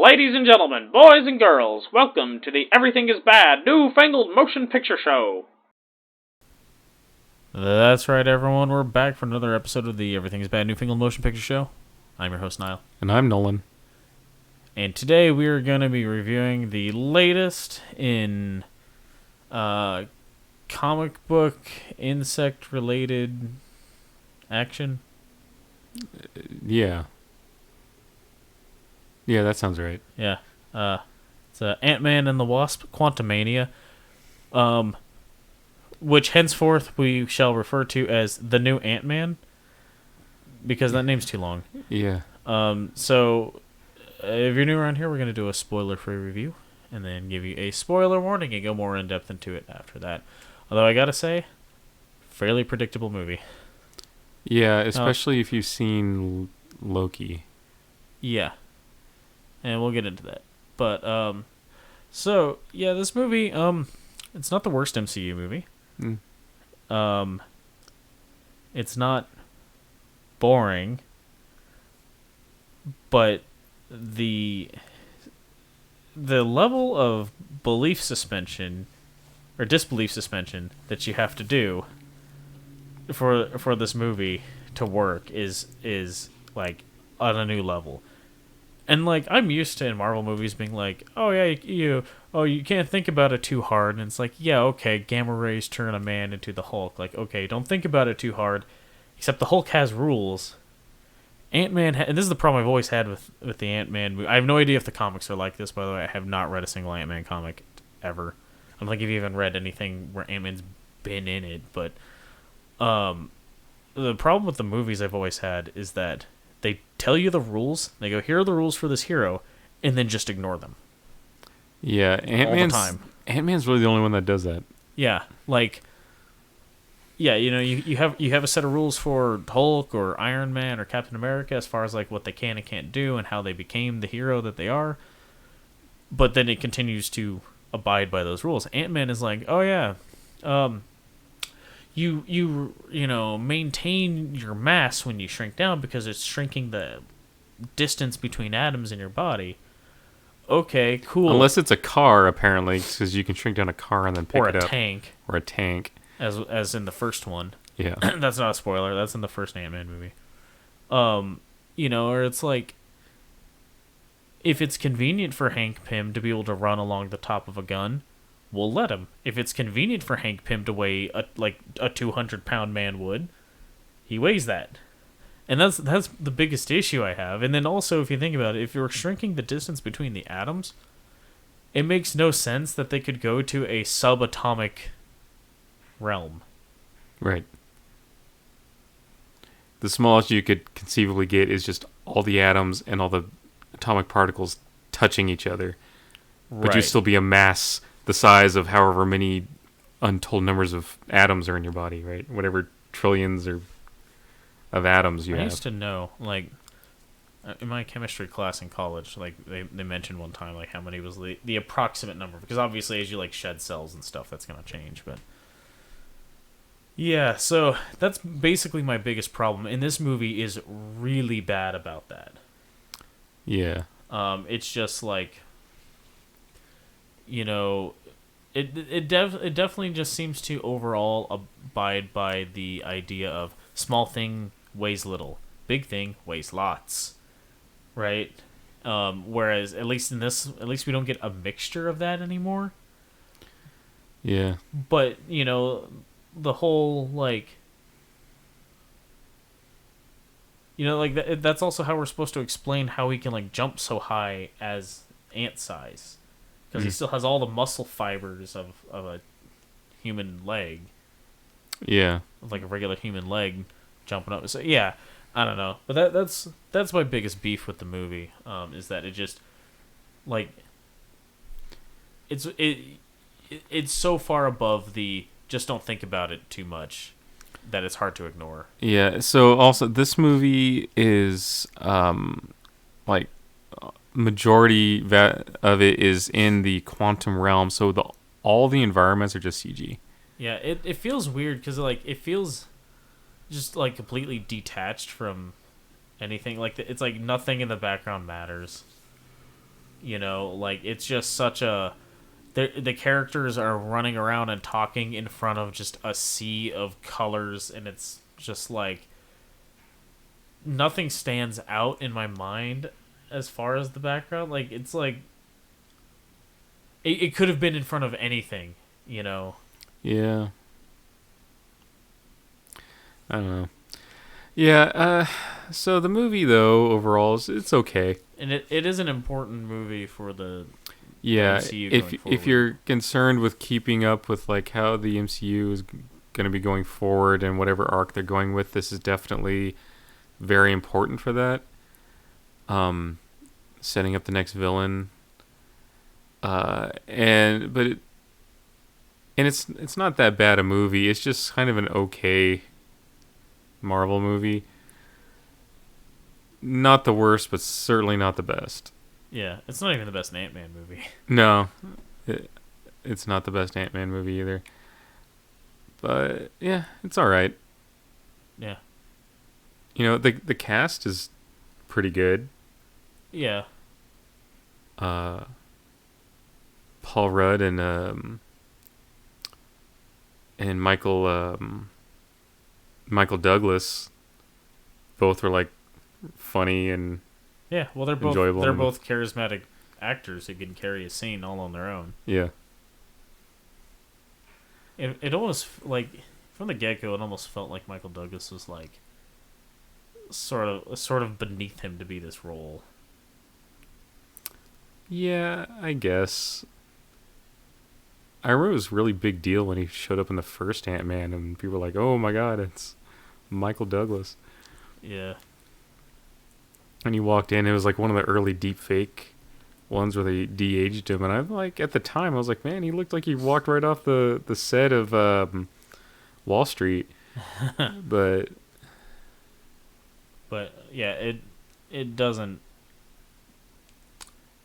Ladies and gentlemen, boys and girls, welcome to the Everything is Bad New Fangled Motion Picture Show. That's right, everyone. We're back for another episode of the Everything is Bad New Fangled Motion Picture Show. I'm your host, Niall. And I'm Nolan. And today we are going to be reviewing the latest in comic book insect-related action. Yeah, that sounds right. Yeah. It's Ant-Man and the Wasp, Quantumania, which henceforth we shall refer to as the new Ant-Man, because that name's too long. Yeah. So, if you're new around here, we're going to do a spoiler-free review, and then give you a spoiler warning and go more in-depth into it after that. Although I gotta say, fairly predictable movie. Yeah, especially if you've seen Loki. Yeah. And we'll get into that. But, so, yeah, this movie, it's not the worst MCU movie. It's not boring, but the level of belief suspension, or disbelief suspension, that you have to do for this movie to work is like on a new level. And like I'm used to in Marvel movies being like, oh yeah, you can't think about it too hard, and it's like, yeah, okay, gamma rays turn a man into the Hulk. Like, okay, don't think about it too hard. Except the Hulk has rules. Ant-Man, and this is the problem I've always had with the Ant-Man movie. I have no idea if the comics are like this, by the way. I have not read a single Ant-Man comic ever. I don't think I've even read anything where Ant-Man's been in it, but the problem with the movies I've always had is that they tell you the rules, they go, here are the rules for this hero, and then just ignore them. Yeah, Ant-Man's really the only one that does that. Yeah, like, yeah, you have a set of rules for Hulk or Iron Man or Captain America as far as like what they can and can't do and how they became the hero that they are, but then it continues to abide by those rules. Ant-Man is like, oh yeah, you maintain your mass when you shrink down because it's shrinking the distance between atoms in your body. Okay, cool. Unless it's a car, apparently, because you can shrink down a car and then pick it up. Or a tank. As in the first one. Yeah. That's not a spoiler. That's in the first Ant-Man movie. Or it's like, if it's convenient for Hank Pym to be able to run along the top of a gun, we'll let him. If it's convenient for Hank Pym to weigh a 200-pound man would, he weighs that. And that's the biggest issue I have. And then also, if you think about it, if you're shrinking the distance between the atoms, it makes no sense that they could go to a subatomic realm. Right. The smallest you could conceivably get is just all the atoms and all the atomic particles touching each other. Right. But you still be a mass the size of however many untold numbers of atoms are in your body, right? Whatever trillions of atoms you have. I used to know, like, in my chemistry class in college, like, they mentioned one time, like, how many was the approximate number. Because obviously, as you, like, shed cells and stuff, that's going to change, but... Yeah, so that's basically my biggest problem. And this movie is really bad about that. Yeah. It's just, like... It definitely just seems to overall abide by the idea of small thing weighs little, big thing weighs lots, right? Whereas at least we don't get a mixture of that anymore. Yeah. But the whole that's also how we're supposed to explain how he can like jump so high as ant size. Because he still has all the muscle fibers of a human leg. Yeah. Like a regular human leg jumping up. So, yeah, I don't know. But that's my biggest beef with the movie, is that it just, like, it's so far above the just don't think about it too much that it's hard to ignore. Yeah, so also this movie is, majority of it is in the quantum realm, so all the environments are just CG. Yeah, it feels weird because like it feels just like completely detached from anything. Like it's like nothing in the background matters. Like, it's just such a... The characters are running around and talking in front of just a sea of colors, and it's just like... Nothing stands out in my mind as far as the background. Like, it's like... It could have been in front of anything, Yeah. I don't know. Yeah, so the movie, though, overall, it's okay. And it is an important movie for the MCU going forward. If you're concerned with keeping up with, like, how the MCU is going to be going forward and whatever arc they're going with, this is definitely very important for that. Setting up the next villain. It's not that bad a movie. It's just kind of an okay Marvel movie. Not the worst, but certainly not the best. Yeah, it's not even the best Ant-Man movie. No, it's not the best Ant-Man movie either. But yeah, it's all right. Yeah. The cast is pretty good. Yeah. Paul Rudd and Michael Douglas both are like funny and yeah. Well, they're enjoyable. both charismatic actors who can carry a scene all on their own. Yeah. It almost like from the get-go, it almost felt like Michael Douglas was like sort of beneath him to be this role. Yeah, I guess. I remember it was a really big deal when he showed up in the first Ant-Man, and people were like, "Oh my God, it's Michael Douglas." Yeah. And he walked in, it was like one of the early deep fake ones where they de-aged him, and I like at the time I was like, man, he looked like he walked right off the set of Wall Street. but yeah, it doesn't.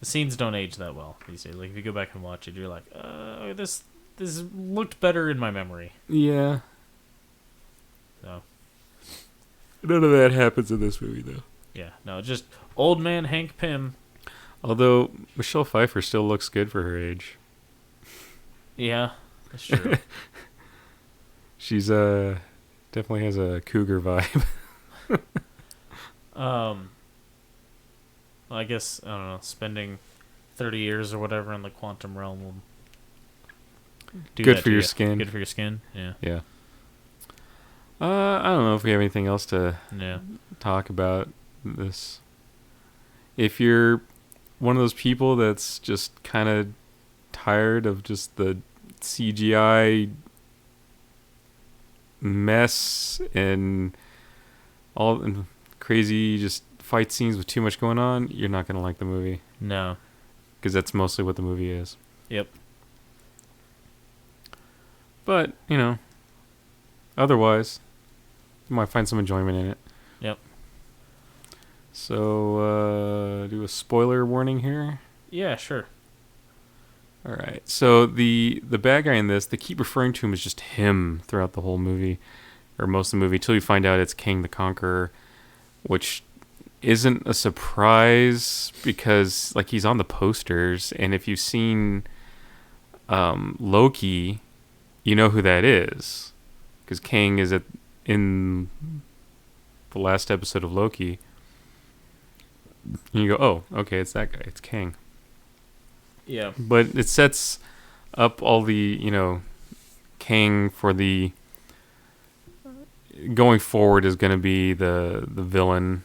The scenes don't age that well these days. Like, if you go back and watch it, you're like, this looked better in my memory. Yeah. So none of that happens in this movie, though. Yeah, no, just old man Hank Pym. Although Michelle Pfeiffer still looks good for her age. Yeah, that's true. She's definitely has a cougar vibe. I guess, I don't know, spending 30 years or whatever in the quantum realm will do good that for your skin. Good for your skin, yeah. Yeah. I don't know if we have anything else to talk about this. If you're one of those people that's just kind of tired of just the CGI mess and all and crazy just fight scenes with too much going on, you're not going to like the movie. No. Because that's mostly what the movie is. Yep. But, otherwise, you might find some enjoyment in it. Yep. So, do a spoiler warning here? Yeah, sure. All right. So, the bad guy in this, they keep referring to him as just him throughout the whole movie, or most of the movie, until you find out it's King the Conqueror, which isn't a surprise because, like, he's on the posters, and if you've seen Loki, you know who that is, because King is in the last episode of Loki. And you go, oh, okay, it's that guy. It's King. Yeah. But it sets up all the, King for the... Going forward is going to be the villain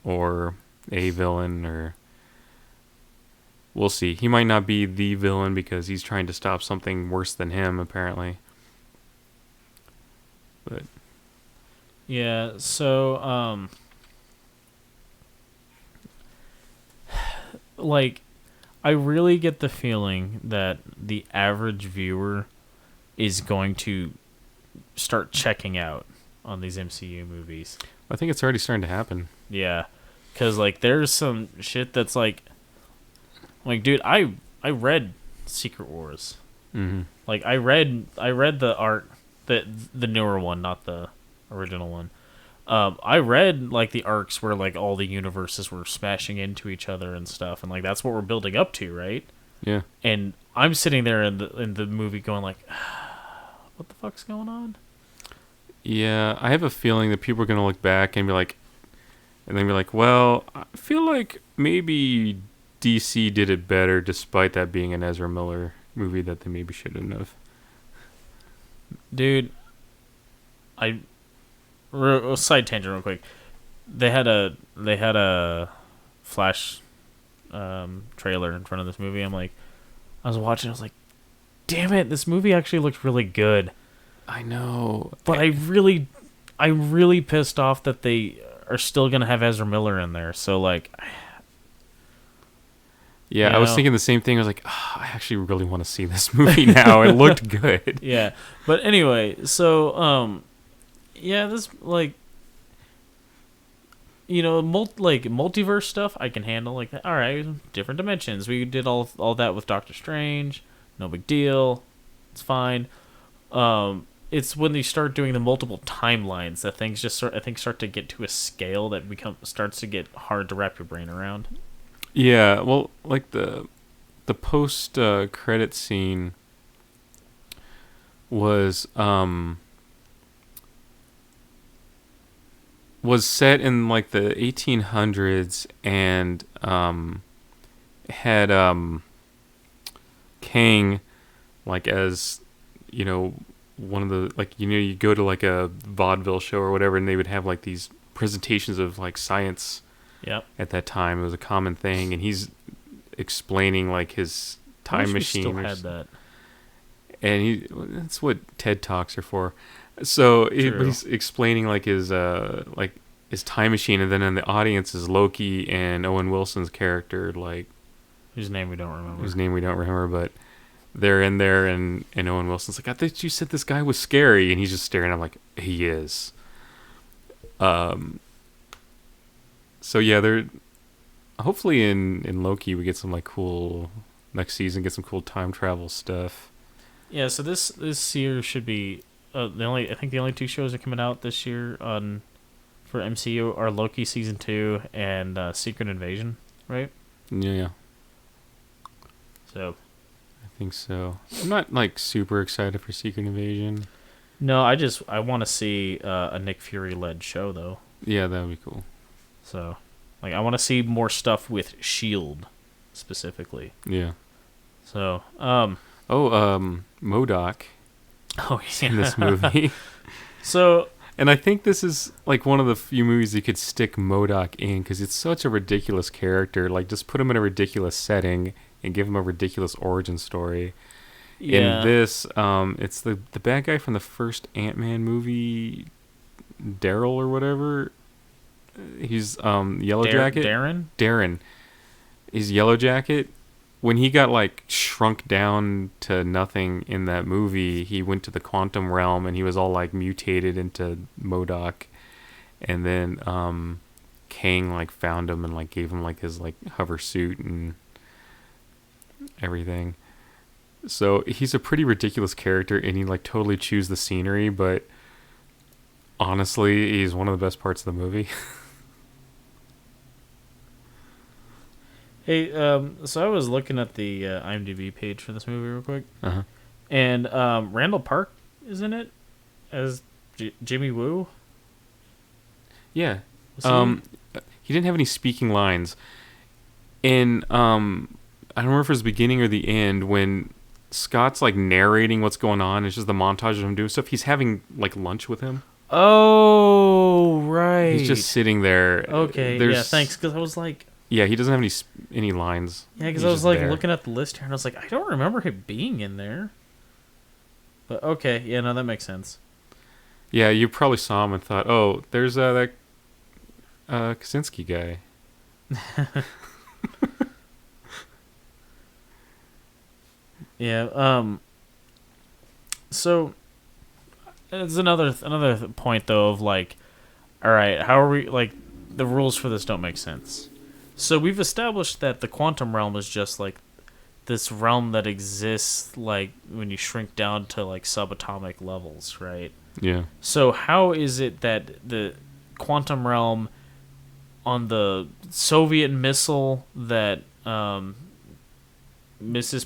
or a villain, or... We'll see. He might not be the villain because he's trying to stop something worse than him, apparently. But... Yeah, so, like, I really get the feeling that the average viewer is going to start checking out on these MCU movies. I think it's already starting to happen. Yeah, because, like, there's some shit that's, like, dude, I read Secret Wars. Mm-hmm. Like, I read the art, the newer one, not the original one. I read like the arcs where like all the universes were smashing into each other and stuff, and like that's what we're building up to, right? Yeah. And I'm sitting there in the movie going like, what the fuck's going on? Yeah, I have a feeling that people are gonna look back and be like, well, I feel like maybe DC did it better, despite that being an Ezra Miller movie that they maybe shouldn't have. Dude, side tangent real quick. They had a Flash trailer in front of this movie. I was watching. I was like, damn it, this movie actually looks really good. I know, but I'm really pissed off that they are still gonna have Ezra Miller in there. So like, yeah, I was thinking the same thing. I was like, I actually really want to see this movie now. It looked good. Yeah, but anyway, so yeah, this like, multiverse stuff I can handle like that. All right, different dimensions. We did all that with Doctor Strange. No big deal. It's fine. It's when they start doing the multiple timelines that things just start to get to a scale that starts to get hard to wrap your brain around. Yeah, well, like the post credit scene was set in like the 1800s and had Kang like as one of the you go to like a vaudeville show or whatever, and they would have like these presentations of like science. Yep. At that time, it was a common thing, and he's explaining like his time machine. Still had that. And that's what TED Talks are for. So he's explaining like his time machine, and then in the audience is Loki and Owen Wilson's character, like whose name we don't remember. But they're in there, and Owen Wilson's like, I thought you said this guy was scary, and he's just staring. I'm like, he is. So yeah, they're hopefully in Loki we get some like cool next season, get some cool time travel stuff. Yeah, so this year should be I think the only two shows that are coming out this year for MCU are Loki season 2 and Secret Invasion, right? Yeah. So I think so. I'm not like super excited for Secret Invasion. No, I want to see a Nick Fury led show though. Yeah, that would be cool. So, like, I want to see more stuff with S.H.I.E.L.D. specifically. Yeah. So, MODOK. Oh, yeah. In this movie. So, and I think this is like one of the few movies you could stick MODOK in because it's such a ridiculous character. Like, just put him in a ridiculous setting and give him a ridiculous origin story. Yeah. In this, it's the bad guy from the first Ant-Man movie, Daryl or whatever. He's Yellow Jacket. Darren. He's Yellow Jacket. When he got like shrunk down to nothing in that movie, he went to the quantum realm and he was all like mutated into MODOK. And then Kang like found him and like gave him like his like hover suit and everything. So he's a pretty ridiculous character, and he like totally chews the scenery, but honestly, he's one of the best parts of the movie. Hey, so I was looking at the IMDb page for this movie real quick, and Randall Park is in it as Jimmy Woo. Yeah, he didn't have any speaking lines, and I don't remember if it was the beginning or the end when Scott's like narrating what's going on. It's just the montage of him doing stuff. He's having like lunch with him. Oh, right. He's just sitting there. Okay, yeah, thanks. Because I was like, yeah, he doesn't have any lines. Yeah, because I was like looking at the list here, and I was like, I don't remember him being in there. But okay, yeah, no, that makes sense. Yeah, you probably saw him and thought, oh, there's that Kaczynski guy. Yeah. So it's another point though of like, all right, how are we like the rules for this don't make sense. So we've established that the quantum realm is just like this realm that exists like when you shrink down to like subatomic levels, right? Yeah. So how is it that the quantum realm on the Soviet missile that Mrs.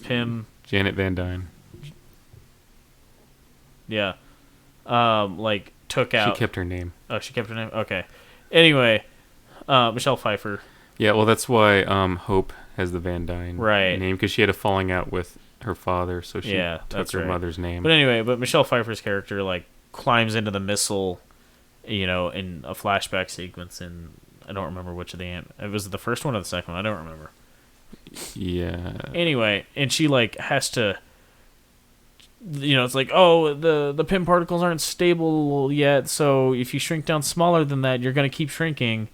Pym, Janet Van Dyne. yeah, like took out. She kept her name. Oh, she kept her name. Okay. Anyway, Michelle Pfeiffer. Yeah, well, that's why Hope has the Van Dyne Right. name, because she had a falling out with her father, so she took her mother's name. But anyway, Michelle Pfeiffer's character like climbs into the missile, in a flashback sequence, and I don't remember which of it was the first one or the second one. I don't remember. Yeah. Anyway, and she like has to. It's like, oh, the Pym particles aren't stable yet, so if you shrink down smaller than that, you're gonna keep shrinking.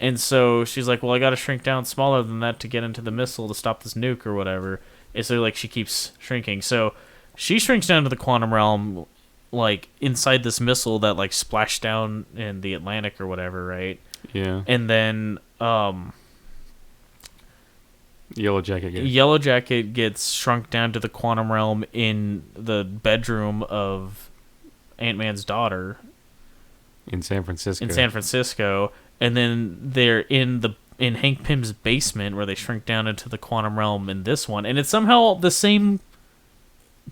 And so she's like, well, I gotta shrink down smaller than that to get into the missile to stop this nuke or whatever. And so, like, she keeps shrinking. So she shrinks down to the quantum realm, like, inside this missile that, like, splashed down in the Atlantic or whatever, right? Yeah. And then, Yellow Jacket gets shrunk down to the quantum realm in the bedroom of Ant-Man's daughter. In San Francisco. And then they're in Hank Pym's basement where they shrink down into the quantum realm in this one, and it's somehow the same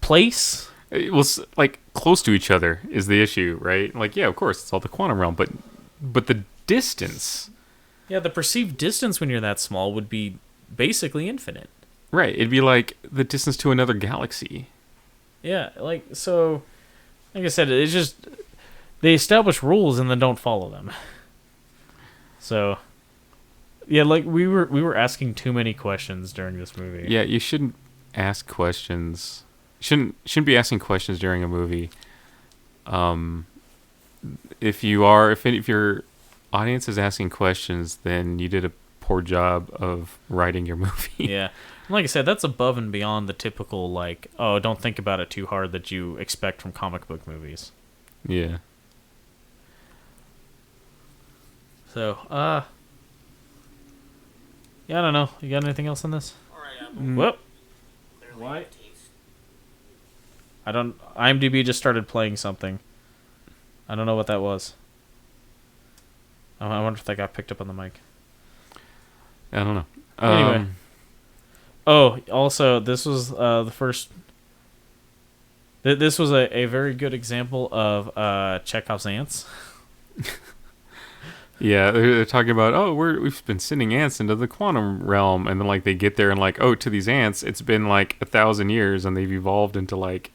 place. It was like close to each other is the issue, right? Like, yeah, of course, it's all the quantum realm, but the distance. Yeah, the perceived distance when you're that small would be basically infinite. Right, it'd be like the distance to another galaxy. Yeah, like so. Like I said, it's just they establish rules and then don't follow them. So, yeah, like we were asking too many questions during this movie. Yeah, you shouldn't ask questions. Shouldn't be asking questions during a movie. If your audience is asking questions, then you did a poor job of writing your movie. Yeah, like I said, that's above and beyond the typical like, oh, don't think about it too hard that you expect from comic book movies. Yeah. So, yeah, I don't know. You got anything else on this? Whoop. What? I don't. IMDb just started playing something. I don't know what that was. I wonder if that got picked up on the mic. I don't know. Anyway. Oh, also, this was the first. This was a very good example of Chekhov's ants. Yeah, they're talking about, we've been sending ants into the quantum realm, and then like they get there and like, to these ants, it's been like 1,000 years, and they've evolved into like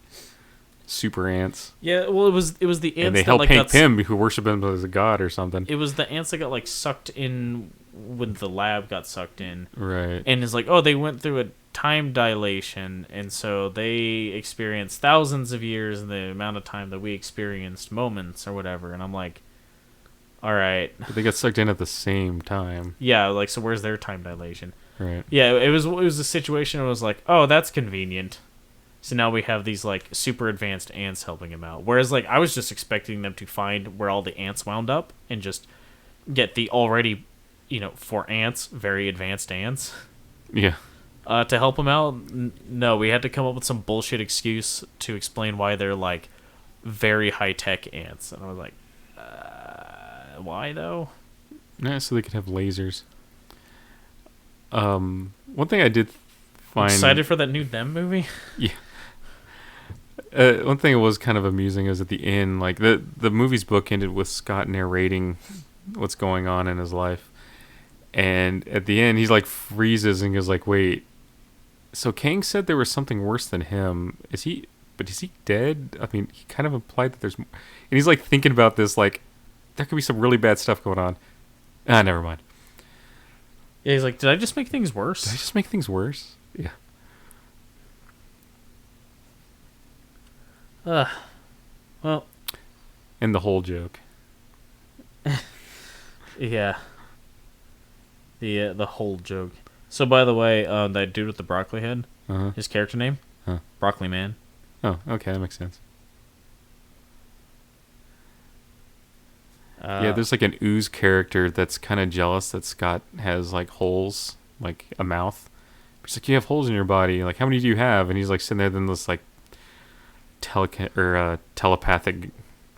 super ants. Yeah, well, it was the ants and they that help like Hank Pym, who worship him as a god or something. It was the ants that got like sucked in when the lab got sucked in, right? And it's like, they went through a time dilation, and so they experienced thousands of years in the amount of time that we experienced moments or whatever. And I'm like, all right. But they got sucked in at the same time. Yeah, like, so where's their time dilation? Right. Yeah, it was a situation where it was like, oh, that's convenient. So now we have these, like, super advanced ants helping him out. Whereas, like, I was just expecting them to find where all the ants wound up and just get the already, for ants, very advanced ants. Yeah. To help him out. No, we had to come up with some bullshit excuse to explain why they're, like, very high-tech ants. And I was like, why though? Yeah, so they could have lasers. One thing I did find excited for that new Them movie. Yeah. One thing that was kind of amusing is at the end, like the movie's book ended with Scott narrating what's going on in his life, and at the end he's like freezes and goes like, "Wait, so Kang said there was something worse than him. Is he dead? I mean, he kind of implied that there's," and he's like thinking about this like. There could be some really bad stuff going on. Never mind. Yeah, he's like, did I just make things worse? Did I just make things worse? Yeah. Well. And the whole joke. Yeah. The whole joke. So, by the way, that dude with the broccoli head, his character name? Broccoli Man. Oh, okay, that makes sense. Yeah, there's like an ooze character that's kind of jealous that Scott has like holes, like a mouth. He's like, you have holes in your body. Like, how many do you have? And he's like sitting there, then this like telepathic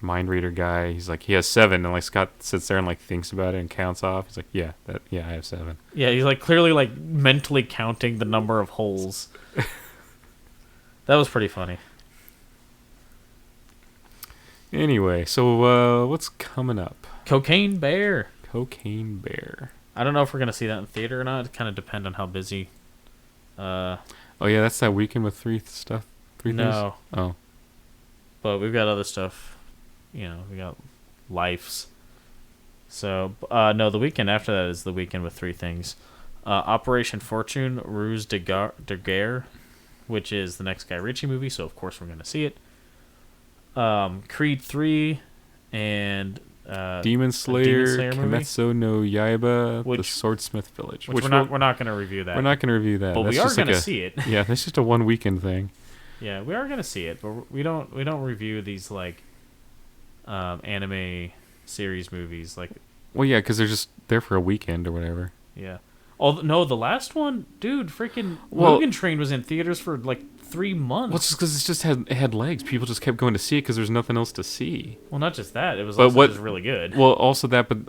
mind reader guy. He's like, he has 7, and like Scott sits there and like thinks about it and counts off. He's like, yeah, I have 7. Yeah, he's like clearly like mentally counting the number of holes. That was pretty funny. Anyway, so what's coming up? Cocaine Bear. Cocaine Bear. I don't know if we're gonna see that in theater or not. It kind of depends on how busy. Oh yeah, that's that weekend with 3 stuff. 3 things. No. Oh. But we've got other stuff. You know, we got Lives. So no, the weekend after that is the weekend with 3 things. Operation Fortune, Ruse de Guerre, which is the next Guy Ritchie movie. So of course we're gonna see it. Creed 3 and Demon Slayer, movie, Kimetsu no Yaiba, The Swordsmith Village. Which we're not going to review that. We're not going to review that. But that's we are going to see it. Yeah, that's just a 1 weekend thing. Yeah, we are going to see it, but we don't review these like anime series movies like. Well, yeah, because they're just there for a weekend or whatever. Yeah. Oh no, the last one, dude, freaking Mugen Train was in theaters for like 3 months. Well, it's just because it had legs. People just kept going to see it because there's nothing else to see. Well, not just that. It was also just really good. Well, also that, but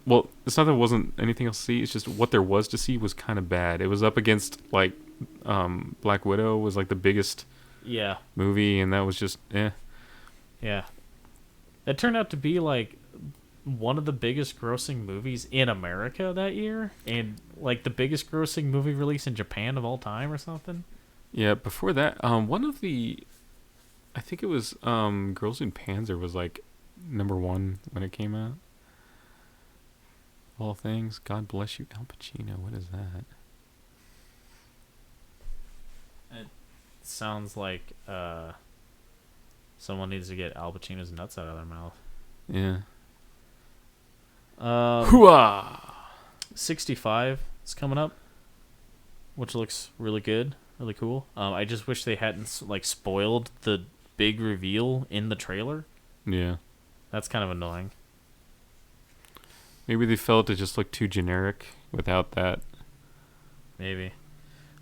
it's not that there wasn't anything else to see. It's just what there was to see was kind of bad. It was up against like Black Widow was like the biggest movie, and that was just Yeah. It turned out to be like one of the biggest grossing movies in America that year, and like the biggest grossing movie release in Japan of all time or something. Yeah, before that, one of the, I think it was Girls in Panzer was like #1 when it came out. All things, God bless you, Al Pacino. What is that? It sounds like someone needs to get Al Pacino's nuts out of their mouth. Yeah. Hooah! 65 is coming up, which looks really good, really cool. I just wish they hadn't like spoiled the big reveal in the trailer. Yeah. That's kind of annoying. Maybe they felt it just looked too generic without that. Maybe.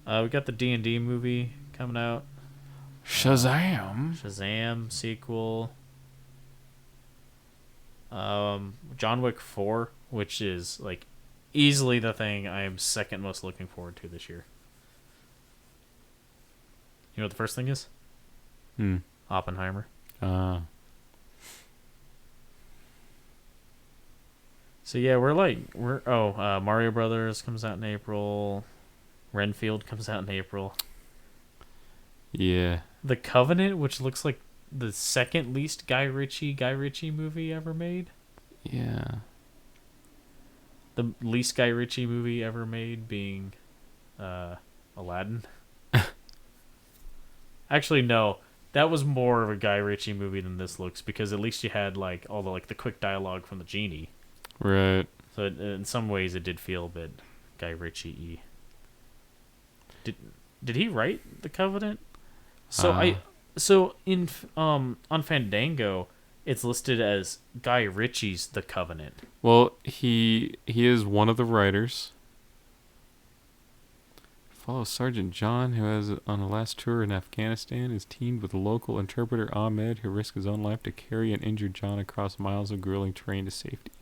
We got the D&D movie coming out. Shazam! Shazam sequel. John Wick 4, which is like easily the thing I am second most looking forward to this year. You know what the first thing is? Oppenheimer. So yeah, Mario Brothers comes out in April. Renfield comes out in April. Yeah. The Covenant, which looks like the second least Guy Ritchie movie ever made. Yeah. The least Guy Ritchie movie ever made being Aladdin. Actually, no. That was more of a Guy Ritchie movie than this looks, because at least you had like all the quick dialogue from the genie. Right. So in some ways it did feel a bit Guy Ritchie-y. Did he write The Covenant? So on Fandango, it's listed as Guy Ritchie's The Covenant. Well, he is one of the writers. Follows Sergeant John, who has on a last tour in Afghanistan is teamed with local interpreter Ahmed, who risks his own life to carry an injured John across miles of grueling terrain to safety.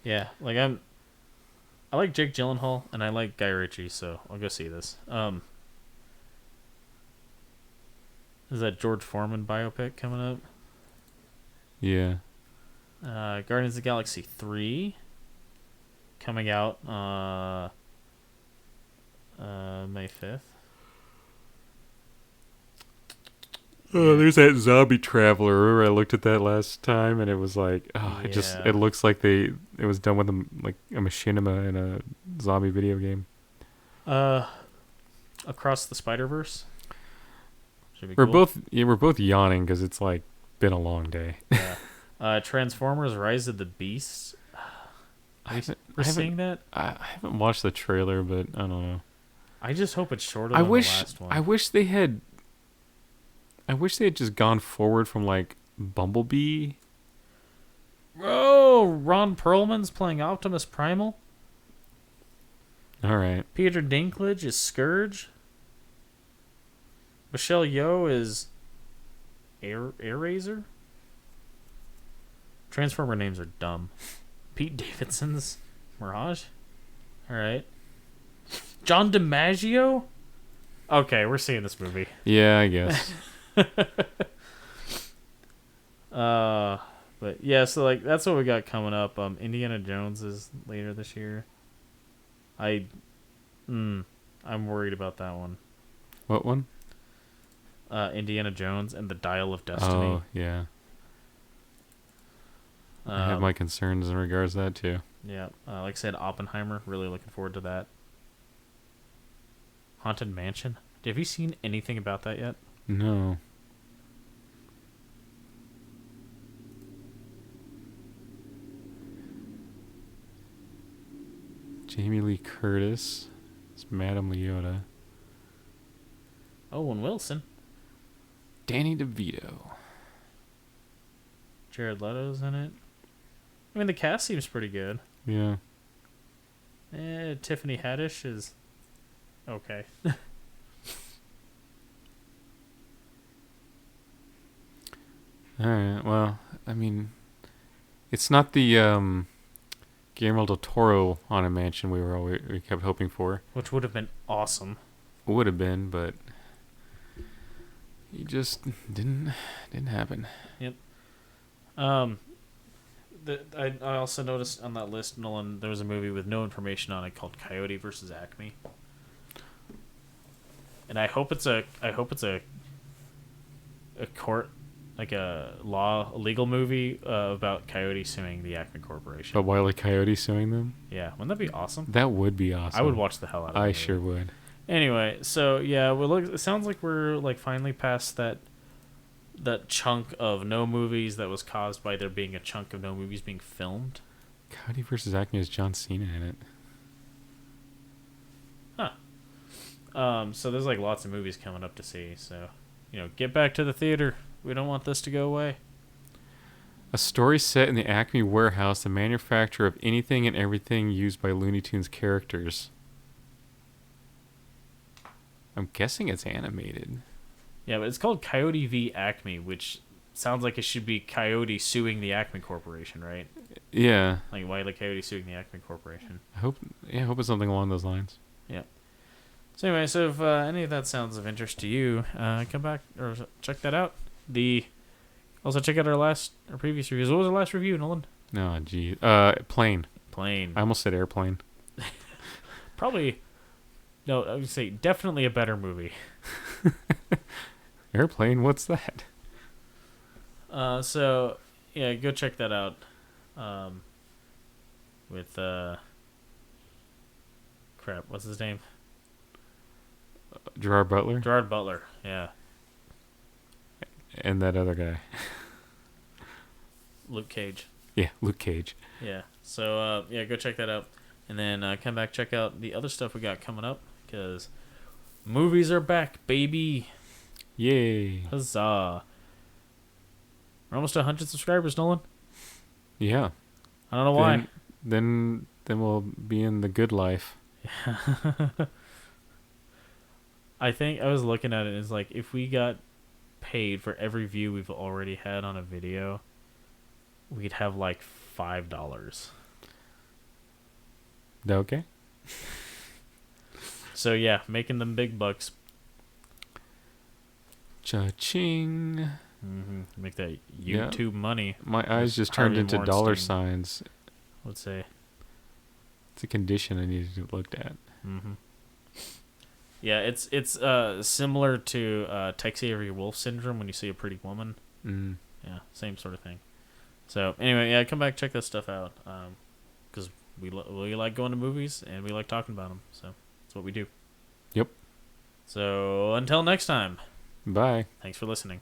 Yeah, like I like Jake Gyllenhaal and I like Guy Ritchie, so I'll go see this. Is that George Foreman biopic coming up? Yeah. Guardians of the Galaxy 3 coming out May 5th. Oh, there's that Zombie Traveler. Remember I looked at that last time and it was like, it looks like it was done with a machinima in a zombie video game. Across the Spider-Verse. We're both yawning because it's like been a long day. Yeah. Transformers: Rise of the Beasts. We're seeing that. I haven't watched the trailer, but I don't know. I just hope it's shorter than the last one. I wish they had just gone forward from like Bumblebee. Oh, Ron Perlman's playing Optimus Primal. All right. Peter Dinklage is Scourge. Michelle Yeoh is Air Razor. Transformer names are dumb. Pete Davidson's Mirage? Alright. John DiMaggio? Okay, we're seeing this movie. Yeah, I guess. But yeah, so like that's what we got coming up. Indiana Jones is later this year. I'm worried about that one. What one? Indiana Jones and the Dial of Destiny. Oh, yeah. I have my concerns in regards to that, too. Yeah, like I said, Oppenheimer. Really looking forward to that. Haunted Mansion. Have you seen anything about that yet? No. Jamie Lee Curtis. It's Madame Leota. Owen Wilson. Danny DeVito. Jared Leto's in it. I mean, the cast seems pretty good. Yeah. Tiffany Haddish is okay. Alright, well, I mean, it's not the Guillermo del Toro Haunted Mansion we kept hoping for. Which would have been awesome. Would have been, but he just didn't happen. Yep. I also noticed on that list, Nolan, there was a movie with no information on it called Coyote versus Acme. And I hope it's a court, like a legal movie about Coyote suing the Acme Corporation. But Wile E. Coyote suing them? Yeah, wouldn't that be awesome? That would be awesome. I would watch the hell out of it. I sure would. Anyway, so yeah, it sounds like we're like finally past that chunk of no movies that was caused by there being a chunk of no movies being filmed. Coyote versus Acme has John Cena in it. So there's like lots of movies coming up to see. So, get back to the theater. We don't want this to go away. A story set in the Acme warehouse, the manufacturer of anything and everything used by Looney Tunes characters. I'm guessing it's animated. Yeah, but it's called Coyote v. Acme, which sounds like it should be Coyote suing the Acme Corporation, right? Yeah. Like Wile E. Coyote suing the Acme Corporation. I hope it's something along those lines. Yeah. So anyway, so if any of that sounds of interest to you, come back or check that out. Also check out our previous reviews. What was our last review, Nolan? No, gee. Plane. Plane. I almost said airplane. Probably. No, I would say definitely a better movie. Airplane? What's that? So yeah, go check that out. With crap, what's his name? Gerard Butler? Gerard Butler, yeah. And that other guy. Luke Cage. Yeah, Luke Cage. Yeah. So yeah, go check that out, and then come back, check out the other stuff we got coming up, because movies are back, baby. Yay. Huzzah. We're almost to 100 subscribers, Nolan. Yeah. I don't know why. Then we'll be in the good life. Yeah. I think I was looking at it, it's like if we got paid for every view we've already had on a video, we'd have like $5. Okay. So yeah, making them big bucks. Cha-ching. Mm-hmm. Make that YouTube money. My eyes just turned into dollar signs. Let's say. It's a condition I need to get looked at. Mm-hmm. Yeah, it's similar to Tex-Avery Wolf syndrome when you see a pretty woman. Mm. Yeah, same sort of thing. So anyway, yeah, come back, check that stuff out, because we like going to movies and we like talking about them. So that's what we do. Yep. So until next time. Bye. Thanks for listening.